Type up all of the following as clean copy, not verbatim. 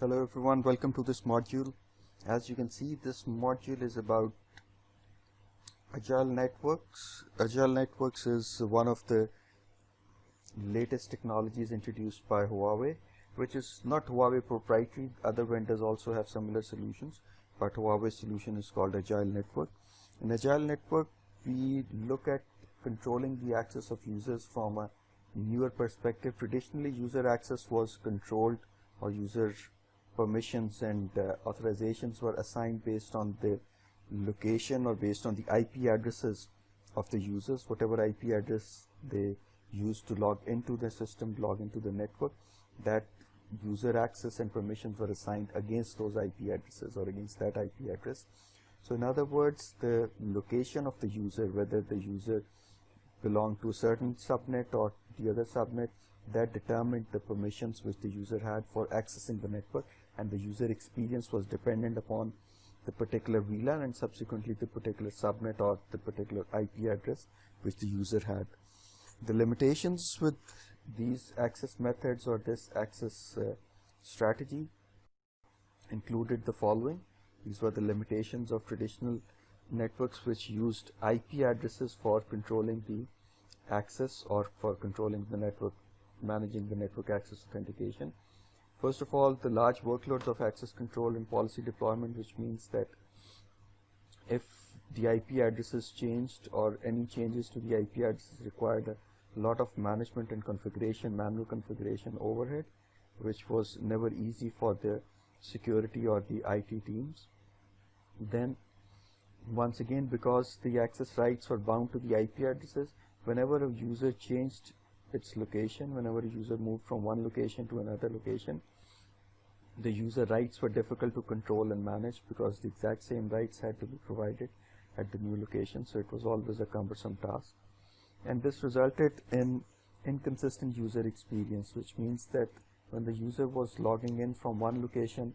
Hello everyone, welcome to this module. As you can see, this module is about Agile Networks. Agile Networks is one of the latest technologies introduced by Huawei, which is not Huawei proprietary. Other vendors also have similar solutions, but Huawei's solution is called Agile Network. In Agile Network, we look at controlling the access of users from a newer perspective. Traditionally, user access was controlled, or user permissions and authorizations were assigned based on the location or based on the IP addresses of the users. Whatever IP address they used to log into the system, log into the network, that user access and permissions were assigned against those IP addresses or against that IP address. So in other words, the location of the user, whether the user belonged to a certain subnet or the other subnet, that determined the permissions which the user had for accessing the network, and the user experience was dependent upon the particular VLAN and subsequently the particular subnet or the particular IP address which the user had. The limitations with these access methods or this access strategy included the following. These were the limitations of traditional networks which used IP addresses for controlling the access or for controlling the network, managing the network access authentication. First of all, the large workloads of access control and policy deployment, which means that if the IP addresses changed or any changes to the IP addresses required a lot of management and configuration, manual configuration overhead, which was never easy for the security or the IT teams. Then once again, because the access rights were bound to the IP addresses, whenever a user changed its location, whenever a user moved from one location to another location, the user rights were difficult to control and manage because the exact same rights had to be provided at the new location, so it was always a cumbersome task. And this resulted in inconsistent user experience, which means that when the user was logging in from one location,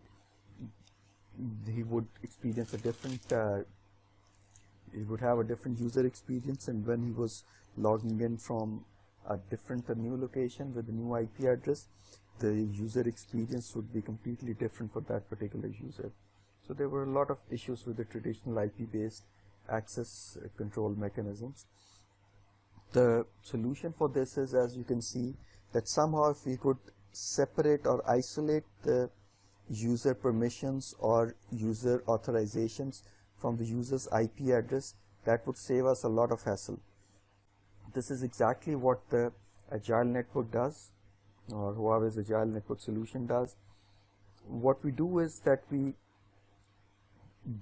he would experience a different he would have a different user experience, and when he was logging in from a new location with a new IP address, the user experience would be completely different for that particular user. So there were a lot of issues with the traditional IP-based access control mechanisms. The solution for this is, as you can see, that somehow if we could separate or isolate the user permissions or user authorizations from the user's IP address, that would save us a lot of hassle. This is exactly what the Agile Network does, or Huawei's Agile Network solution does. What we do is that we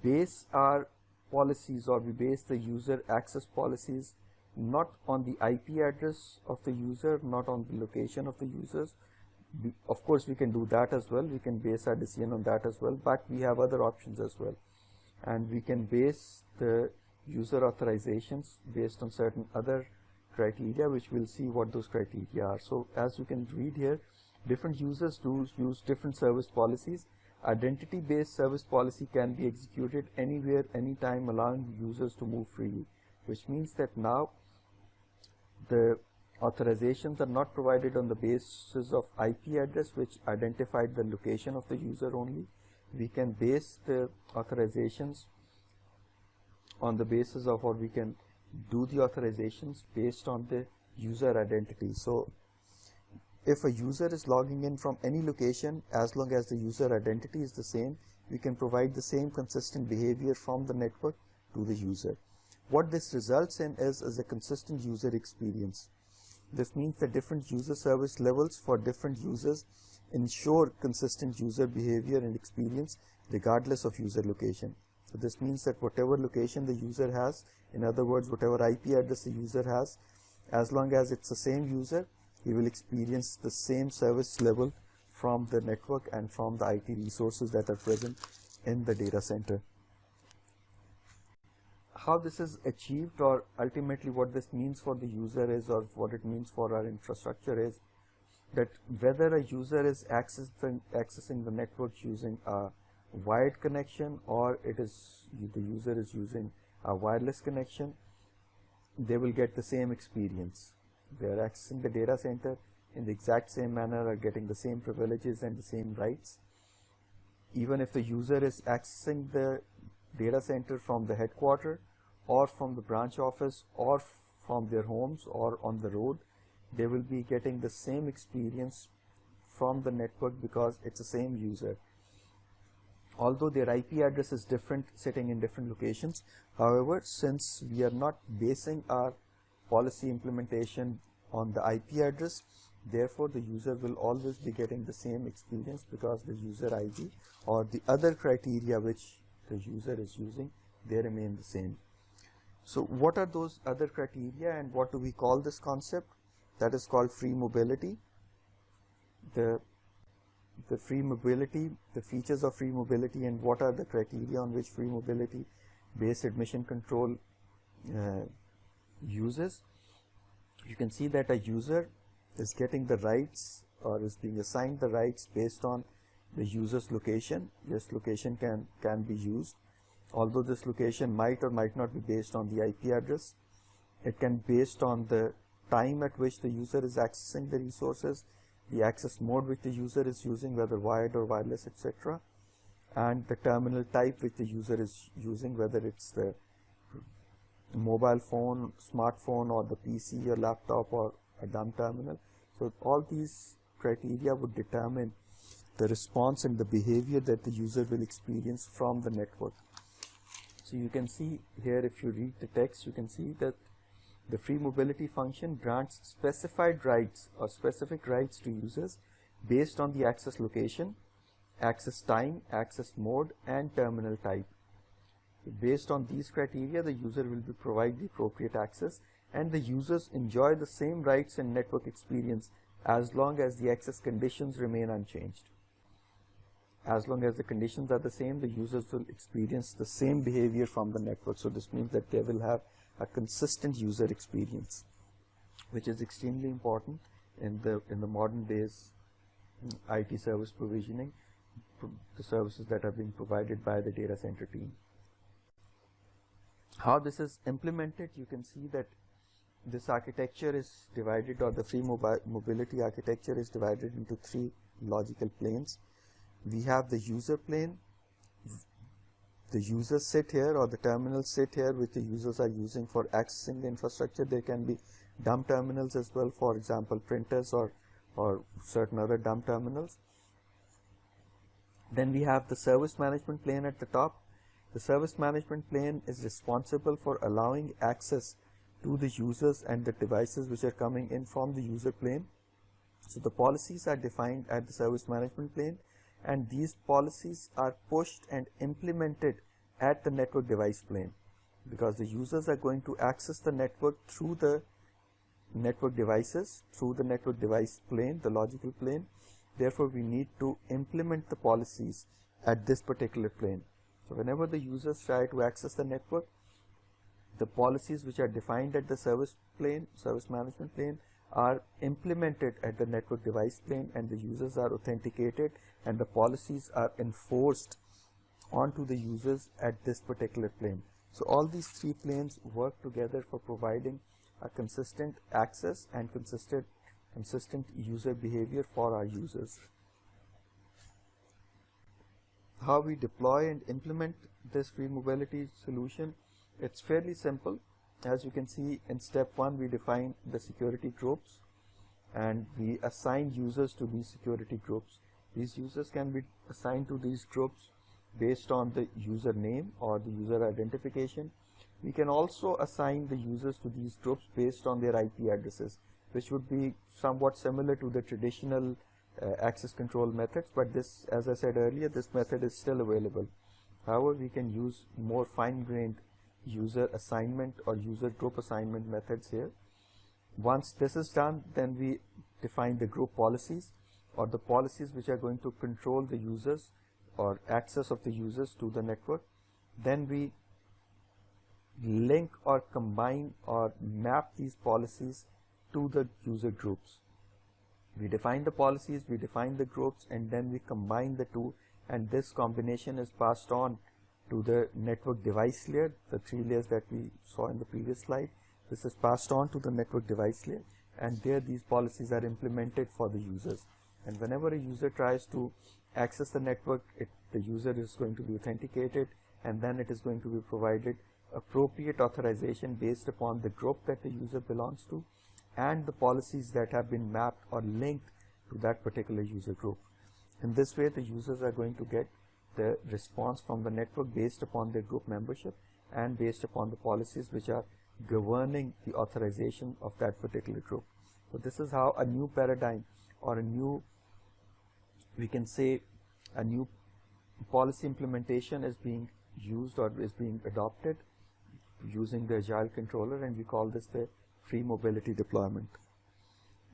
base our policies, or we base the user access policies not on the IP address of the user, not on the location of the users. Of course, we can do that as well. We can base our decision on that as well, but we have other options as well. And we can base the user authorizations based on certain other criteria, which we'll see what those criteria are. So as you can read here, different users do use different service policies. Identity-based service policy can be executed anywhere, anytime, allowing users to move freely, which means that now the authorizations are not provided on the basis of IP address, which identified the location of the user only. We can base the authorizations on the basis of, or we can do the authorizations based on the user identity. So if a user is logging in from any location, as long as the user identity is the same, we can provide the same consistent behavior from the network to the user. What this results in is a consistent user experience. This means that different user service levels for different users ensure consistent user behavior and experience regardless of user location. So this means that whatever location the user has, in other words, whatever IP address the user has, as long as it's the same user, he will experience the same service level from the network and from the IT resources that are present in the data center. How this is achieved, or ultimately what this means for the user is, or what it means for our infrastructure is, that whether a user is accessing the network using a wired connection or the user is using a wireless connection, they will get the same experience. They are accessing the data center in the exact same manner, are getting the same privileges and the same rights. even if the user is accessing the data center from the headquarters or from the branch office or from their homes or on the road, they will be getting the same experience from the network because it's the same user. Although their IP address is different, sitting in different locations, however, since we are not basing our policy implementation on the IP address, therefore the user will always be getting the same experience because the user ID or the other criteria which the user is using, they remain the same. So what are those other criteria and what do we call this concept? That is called free mobility. The free mobility, the features of free mobility, and what are the criteria on which free mobility based admission control uses. You can see that a user is getting the rights or is being assigned the rights based on the user's location. This location can be used, although this location might or might not be based on the IP address. It can be based on the time at which the user is accessing the resources, the access mode which the user is using, whether wired or wireless, etc., and the terminal type which the user is using, whether it's the mobile phone, smartphone, or the PC or laptop or a dumb terminal. So all these criteria would determine the response and the behavior that the user will experience from the network. So you can see here, if you read the text, you can see that the free mobility function grants specified rights or specific rights to users based on the access location, access time, access mode, and terminal type. Based on these criteria, the user will be provided the appropriate access, and the users enjoy the same rights and network experience as long as the access conditions remain unchanged. As long as the conditions are the same, the users will experience the same behavior from the network. So this means that they will have a consistent user experience, which is extremely important in the modern days IT service provisioning, the services that are being provided by the data center team. How this is implemented, you can see that this architecture is divided, or the free mobility architecture is divided into three logical planes. We have the user plane. The users sit here, or the terminals sit here, which the users are using for accessing the infrastructure. There can be dumb terminals as well, for example printers or certain other dumb terminals. Then we have the service management plane at the top. The service management plane is responsible for allowing access to the users and the devices which are coming in from the user plane. So the policies are defined at the service management plane, and these policies are pushed and implemented at the network device plane, because the users are going to access the network through the network devices, through the network device plane, the logical plane. Therefore, we need to implement the policies at this particular plane. So whenever the users try to access the network, the policies which are defined at the service plane, service management plane, are implemented at the network device plane, and the users are authenticated and the policies are enforced onto the users at this particular plane. So all these three planes work together for providing a consistent access and consistent user behavior for our users. How we deploy and implement this free mobility solution, it's fairly simple. As you can see, in step 1 we define the security groups and we assign users to these security groups. These users can be assigned to these groups based on the user name or the user identification. We can also assign the users to these groups based on their IP addresses, which would be somewhat similar to the traditional access control methods, but this, as I said earlier, this method is still available. However, we can use more fine-grained user assignment or user group assignment methods here. Once this is done, then we define the group policies, or the policies which are going to control the users or access of the users to the network. Then we link or combine or map these policies to the user groups. We define the policies, we define the groups, and then we combine the two, and this combination is passed on to the network device layer, the 3 layers that we saw in the previous slide. This is passed on to the network device layer, and there these policies are implemented for the users. And whenever a user tries to access the network, the user is going to be authenticated, and then it is going to be provided appropriate authorization based upon the group that the user belongs to and the policies that have been mapped or linked to that particular user group. In this way, the users are going to get the response from the network based upon their group membership and based upon the policies which are governing the authorization of that particular group. So this is how a new paradigm, or a new, we can say, a new policy implementation is being used or is being adopted using the Agile controller, and we call this the free mobility deployment.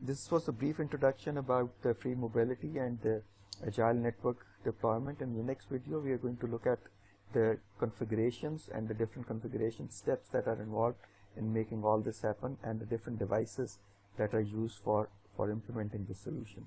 This was a brief introduction about the free mobility and the Agile network deployment. In the next video, we are going to look at the configurations and the different configuration steps that are involved in making all this happen, and the different devices that are used for implementing this solution.